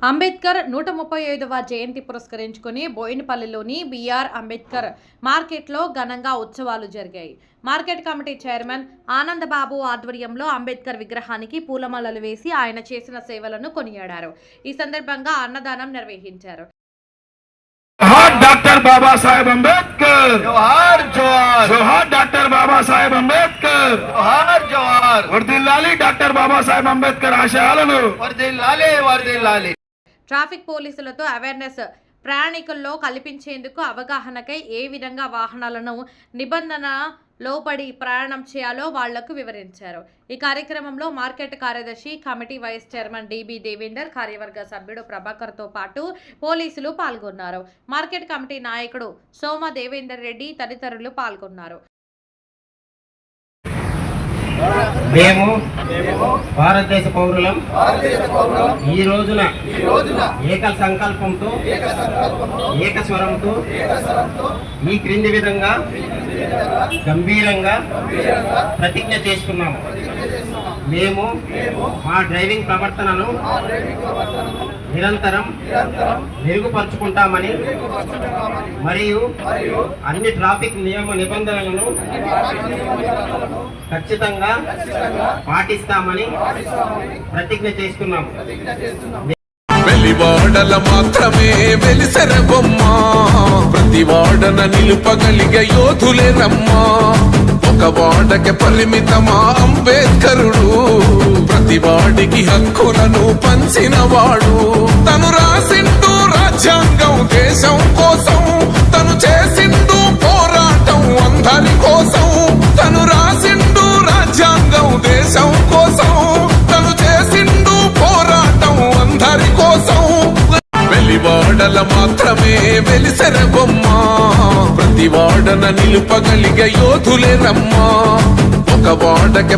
అంబేద్కర్ 135వ జయంతి పురస్కరించుకుని బోయినపల్లిలోని బిఆర్ అంబేద్కర్ మార్కెట్లో ఘనంగా ఉత్సవాలు జరిగాయి. మార్కెట్ కమిటీ చైర్మన్ ఆనందబాబు ఆధ్వర్యంలో అంబేద్కర్ విగ్రహానికి పూలమాలలు వేసి ఆయన చేసిన సేవలను కొనియాడారు. ఈ సందర్భంగా అన్నదానం నిర్వహించారు. डॉक्टर बाबा साहेब अंबेडकर जोहार जोहार जोहार डॉक्टर बाबा साहेब अंबेडकर जोहार जोहार वर्दिल्लाली डॉक्टर बाबा साहेब अंबेडकर आशयाలను वर्दिल्लाली वर्दिल्लाली. ట్రాఫిక్ పోలీసులతో అవేర్నెస్ ప్రయాణికుల్లో కల్పించేందుకు అవగాహనకై ఏ విధంగా వాహనాలను నిబంధన లోబడి ప్రయాణం చేయాలో వాళ్లకు వివరించారు. ఈ కార్యక్రమంలో మార్కెట్ కార్యదర్శి, committee vice chairman DB Devender, కార్యవర్గ సభ్యుడు ప్రభాకర్తో పాటు పోలీసులు పాల్గొన్నారు. మార్కెట్ కమిటీ నాయకుడు సోమ దేవేందర్ రెడ్డి తదితరులు పాల్గొన్నారు. మేము భారతదేశ పౌరులం ఈ రోజున ఏక సంకల్పంతో ఏకస్వరంతో ఈ క్రింది విధంగా గంభీరంగా ప్రతిజ్ఞ చేసుకున్నాము. మేము మా డ్రైవింగ్ ప్రవర్తనను నిరంతరం మెరుగుపరుచుకుంటామని మరియు అన్ని ట్రాఫిక్ నియమ నిబంధనలను ఖచ్చితంగా పాటిస్తామని ప్రతిజ్ఞ చేస్తున్నాము. వెలివాడల మాత్రమే వెలిసెర బొమ్మ, ప్రతి వాడన నిలుపగలిగే యోధులే రమ్మా. ఒక వాడకి పరిమితమా అంబేద్కరుడు, ప్రతి వాడికి హక్కులను పంచిన వాడు. తను రాసిండు రాజ్యాంగం దేశం కోసం, తను చేసిండు పోరాటం అందరి కోసం. తను రాసిండు రాజ్యాంగం దేశం కోసం, తను చేసిండు పోరాటం అందరి కోసం. వెలివాడల మాత్రమే వెలిసెర బొమ్మ, ప్రతి వాడన నిలుపగలిగే యోధులే రమ్మా. ఒక వాడకి